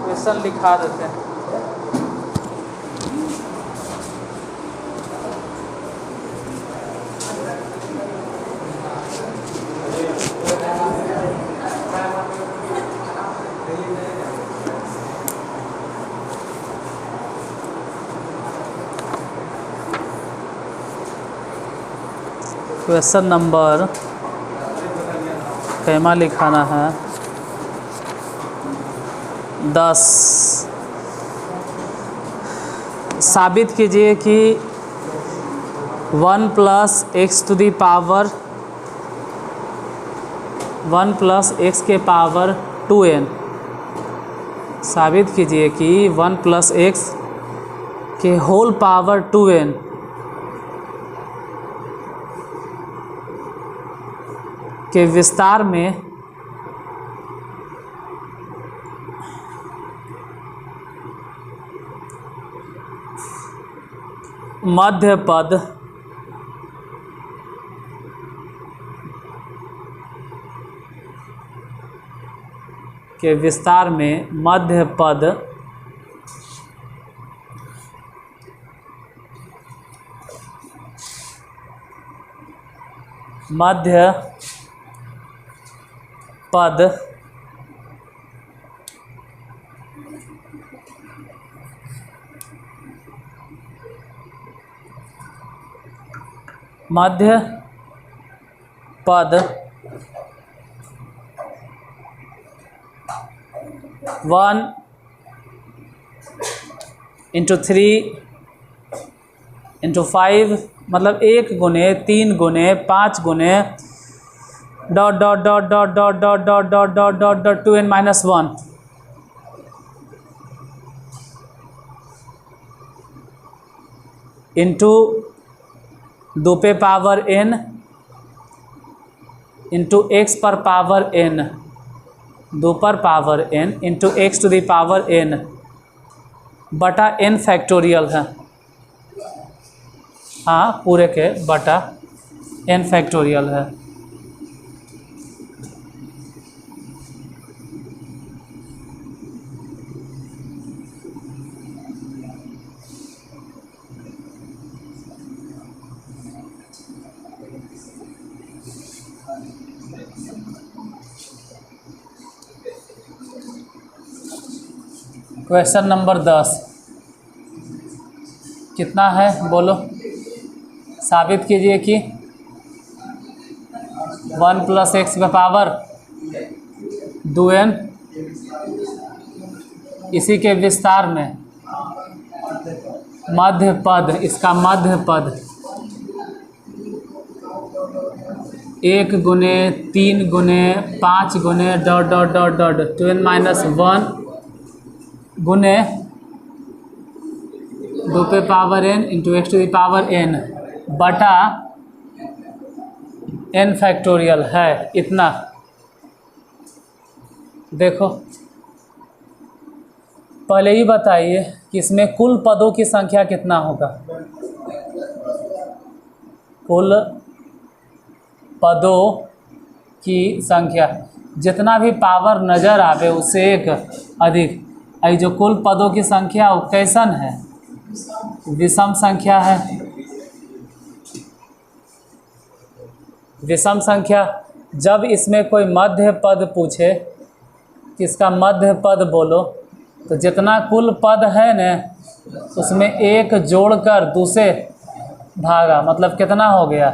Question लिखा देते हैं। क्वेश्चन नंबर कैमा लिखाना है 10। साबित कीजिए कि 1 + x to the power 1 + x के पावर 2n। साबित कीजिए कि 1 + x के होल पावर 2n के विस्तार में मध्य पद के विस्तार में मध्य पद मध्य पद 1 × 3 × 5 मतलब 1 गुने 3 गुने 5 गुने ... 2n-1 इंटू 2 पे पावर n इंटू x पर पावर n 2 पर power n into x to the power n बटा n फैक्टोरियल है। हाँ पूरे के बटा n फैक्टोरियल है। क्वेश्चन नंबर 10 कितना है बोलो। साबित कीजिए कि 1 + x का पावर 2n इसी के विस्तार में मध्य पद, इसका मध्य पद 1 गुने 3 गुने 5 गुने ... 2n-1 गुने 2 पे power n into x to the power n बटा n फैक्टोरियल है। इतना देखो पहले ही बताइए कि इसमें कुल पदों की संख्या कितना होगा। कुल पदों की संख्या जितना भी पावर नज़र आवे उससे एक अधिक। आई जो कुल पदों की संख्या वो कैसन है, विषम संख्या है। विषम संख्या जब इसमें कोई मध्य पद पूछे कि इसका मध्य पद बोलो तो जितना कुल पद है न उसमें एक जोड़कर दूसरे भागा मतलब कितना हो गया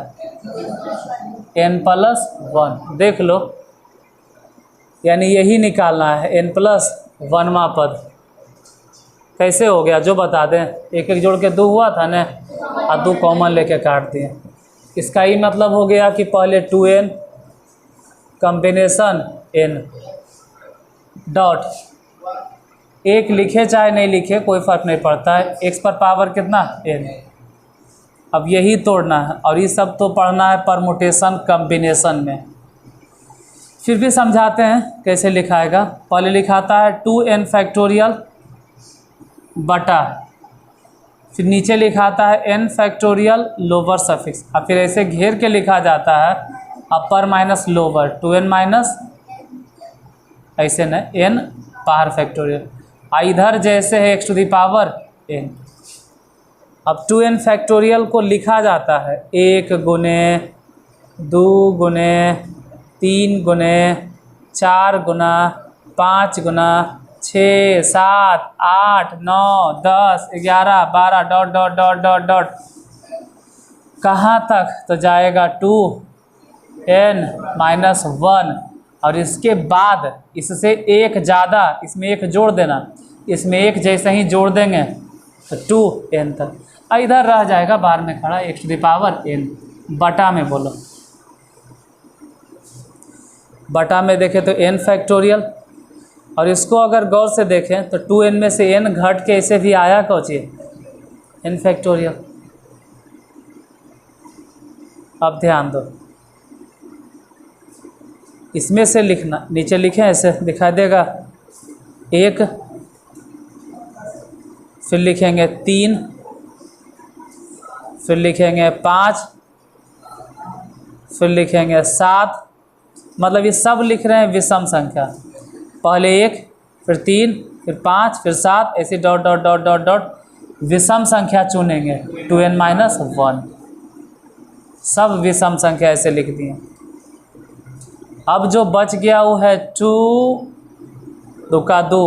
n+1। देख लो यानी यही निकालना है n+1वां पद कैसे हो गया जो बता दें। एक एक जोड़ के 2 हुआ था न और 2 कॉमन लेके काट दिए। इसका ही मतलब हो गया कि पहले 2n कॉम्बिनेशन n डॉट एक लिखे चाहे नहीं लिखे कोई फ़र्क नहीं पड़ता है। x पर पावर कितना n। अब यही तोड़ना है और ये सब तो पढ़ना है परमुटेशन कॉम्बिनेशन में। फिर भी समझाते हैं कैसे लिखाएगा। पहले लिखाता है 2n फैक्टोरियल बटा फिर नीचे लिखाता है n फैक्टोरियल लोअर सफिक्स और फिर ऐसे घेर के लिखा जाता है अपर माइनस लोअर, 2n माइनस ऐसे न n पावर फैक्टोरियल। इधर जैसे है x to the power n। अब 2n फैक्टोरियल को लिखा जाता है 1 गुने 2 गुने 3 गुने 4 गुना 5 गुना 6 7 8 9 10 11 12 dot dot dot dot dot कहाँ तक तो जाएगा 2n माइनस 1, और इसके बाद इससे एक ज़्यादा, इसमें एक जोड़ देना, इसमें एक जैसे ही जोड़ देंगे तो 2n तक। इधर रह जाएगा बाहर में खड़ा x to the power n, बटा में बोलो, बटा में देखें तो n फैक्टोरियल, और इसको अगर गौर से देखें तो 2n में से n घट के ऐसे भी आया कौची n फैक्टोरियल। अब ध्यान दो, इसमें से लिखना, नीचे लिखें ऐसे दिखा देगा 1, फिर लिखेंगे 3, फिर लिखेंगे 5, फिर लिखेंगे 7, मतलब ये सब लिख रहे हैं विषम संख्या, पहले 1 फिर 3 फिर 5 फिर 7 ऐसे dot dot dot dot dot विषम संख्या चुनेंगे 2n माइनस 1, सब विषम संख्या ऐसे लिख दिए। अब जो बच गया वो है 2 2 का 2,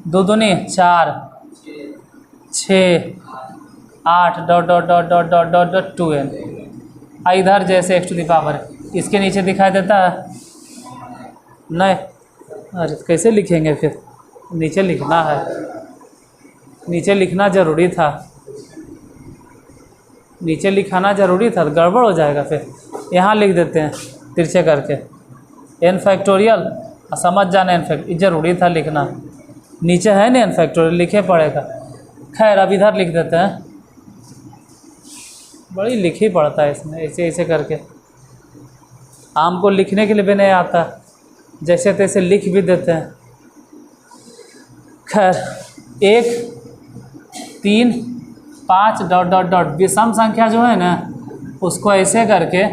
2 दूनी 4 6 8 dot dot dot dot dot dot dot 2n। इधर जैसे x टू द पावर, इसके नीचे दिखाई देता है नहीं, अरे कैसे लिखेंगे फिर, नीचे लिखना है, नीचे लिखना ज़रूरी था, नीचे लिखाना ज़रूरी था, गड़बड़ हो जाएगा। फिर यहाँ लिख देते हैं तिरछे करके n फैक्टोरियल, समझ जाना n फैक्टोरियल ज़रूरी था लिखना, नीचे है ना n फैक्टोरियल लिखे पड़ेगा। खैर अब इधर लिख देते हैं, बड़ी लिख ही पड़ता है इसमें ऐसे ऐसे करके, आम को लिखने के लिए भी नहीं आता, जैसे तैसे लिख भी देते हैं। खैर 1 3 5 डॉट डॉट डॉट विषम संख्या जो है ना उसको ऐसे करके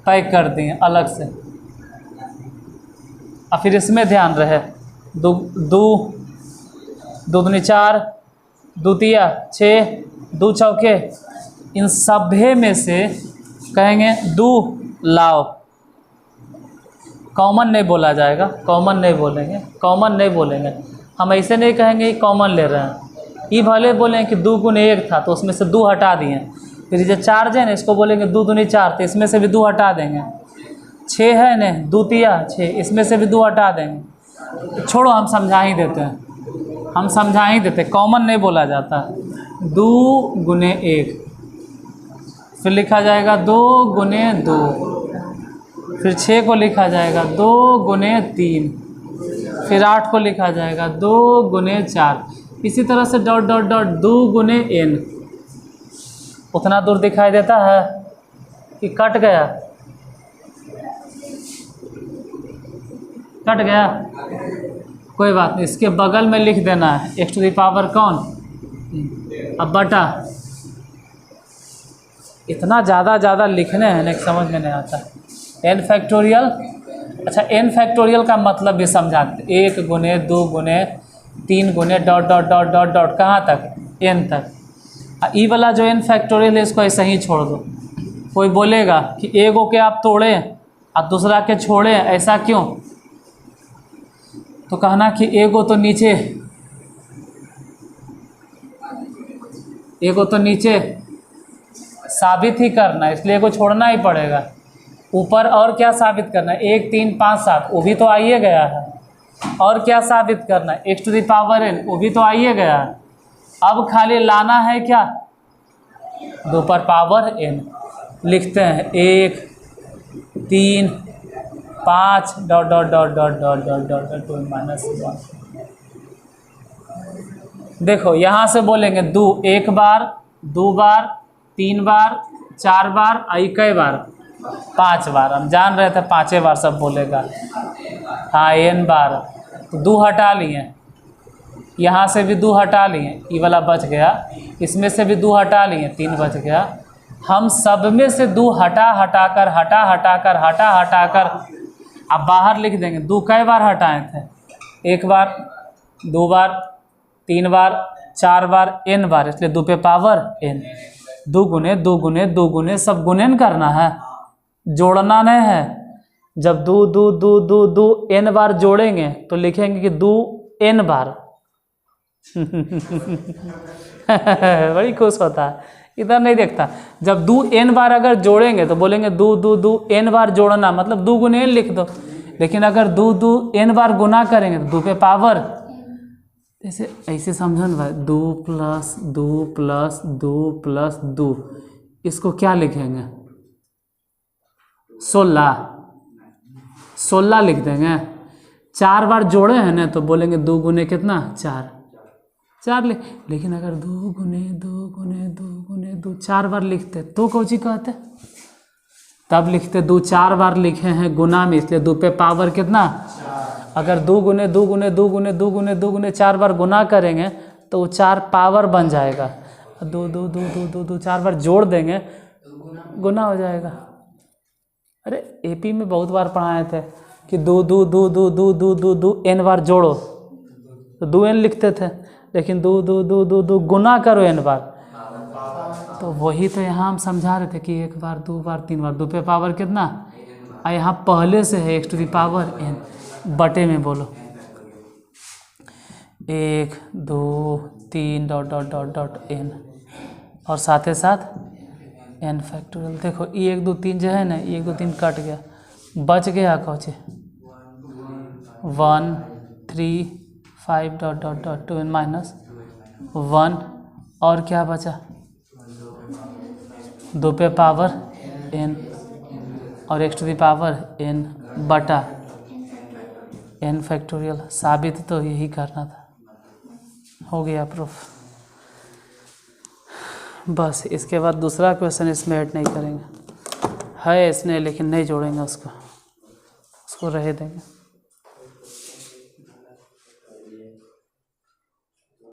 पैक कर दिए अलग से। और फिर इसमें ध्यान रहे 2 2 2 दूनी 4 2 तिया 6 2 चौके, इन सभे में से कहेंगे 2 लाओ, कॉमन नहीं बोला जाएगा, कॉमन नहीं बोलेंगे, कॉमन नहीं बोलेंगे, हम ऐसे नहीं कहेंगे कि कॉमन ले रहे हैं। ये भले बोलें कि 2 गुने 1 था तो उसमें से 2 हटा दिए, फिर जो 4 है ना इसको बोलेंगे 2 दूनी 4 तो इसमें से भी 2 हटा देंगे, 6 है ना 2 तिया 6 इसमें से भी 2 हटा देंगे। छोड़ो हम समझा ही देते हैं, हम समझा ही देते, कॉमन नहीं बोला जाता। 2 गुने 1, फिर लिखा जाएगा 2 गुने 2, फिर 6 को लिखा जाएगा 2 गुने 3, फिर 8 को लिखा जाएगा 2 गुने 4, इसी तरह से डॉट डॉट डॉट 2 गुने n। उतना दूर दिखाई देता है कि कट गया, कट गया, कोई बात नहीं, इसके बगल में लिख देना है x टू द पावर कौन, अब बटा। इतना ज़्यादा लिखने हैं ना समझ में नहीं आता। n फैक्टोरियल, अच्छा n फैक्टोरियल का मतलब भी समझाते, 1 गुने 2 गुने 3 गुने dot dot dot dot dot कहाँ तक n तक। ई वाला जो n फैक्टोरियल है इसको ऐसे ही छोड़ दो। कोई बोलेगा कि एगो के आप तोड़ें और दूसरा के छोड़ें, ऐसा क्यों, तो कहना कि एगो तो नीचे, एगो तो नीचे साबित ही करना है, इसलिए एगो छोड़ना ही पड़ेगा। ऊपर और क्या साबित करना है, 1 3 5 7 वो भी तो आइए गया है, और क्या साबित करना है, x to the power n वो भी तो आइए गया है। अब खाली लाना है क्या, 2 पर पावर n लिखते हैं 1 3 5 dot dot dot dot dot dot dot dot 2 minus 1। देखो यहाँ से बोलेंगे 2 1 बार 2 बार 3 बार 4 बार, आई कई बार 5 बार, हम जान रहे थे 5 बार सब बोलेगा। हाँ n बार, तो 2 हटा लिए, यहाँ से भी 2 हटा लिए, ये वाला बच गया, इसमें से भी 2 हटा लिए, 3 बच गया, हम सब में से दो हटा हटा कर अब बाहर लिख देंगे। दो कई बार हटाए थे? एक बार, दो बार, तीन बार, चार बार, n बार, इसलिए दो पे पावर n। दो गुने दो गुने दो गुने सब गुणन करना है, जोड़ना नहीं है। जब दो दो दो दो दो n बार जोड़ेंगे तो लिखेंगे कि दो n बार। बड़ी खुश होता है, इधर नहीं देखता। जब दो n बार अगर जोड़ेंगे तो बोलेंगे दो दो दो n बार जोड़ना, मतलब दो गुने n लिख दो। लेकिन अगर दो दो n बार गुना करेंगे तो दो पे पावर, जैसे ऐसे समझो ना भाई, दो प्लस दो प्लस दो प्लस दो, इसको क्या लिखेंगे? 16 लिख देंगे। चार बार जोड़े हैं ना तो बोलेंगे दो गुने कितना? चार लेकिन अगर दो गुने दो गुने दो गुने दो चार बार लिखते तो कौची कहते? तब लिखते दो चार बार लिखे हैं गुना में, इसलिए दो पे पावर कितना? अगर दो गुने दो गुने दो गुने दो गुने दो गुने चार बार गुना करेंगे तो वो चार पावर बन जाएगा। दो दो दो दो दो दो चार बार जोड़ देंगे, गुना हो जाएगा। अरे एपी में बहुत बार पढ़ाए थे कि दो दो दो दो दो दो दो दो n बार जोड़ो तो दो n लिखते थे, लेकिन दो दो दो दो दो गुना करो n बार। तो वही तो यहाँ हम समझा रहे थे कि एक बार दो बार तीन बार, दो पे पावर कितना? और यहाँ पहले से है x to the power n, बटे में बोलो 1 2 3 dot dot dot dot n, और साथ ही साथ n फैक्टोरियल। देखो ये 1 2 3 जो है ना, ये 1 2 3 कट गया, बच गया कौचे 1 3 5 dot dot dot 2n minus 1, और क्या बचा? दो पे पावर n और x to the power n बटा n फैक्टोरियल। साबित तो यही करना था, हो गया प्रूफ। बस इसके बाद दूसरा क्वेश्चन इसमें ऐड नहीं करेंगे, है इसने लेकिन नहीं जोड़ेंगे उसको रहे देंगे।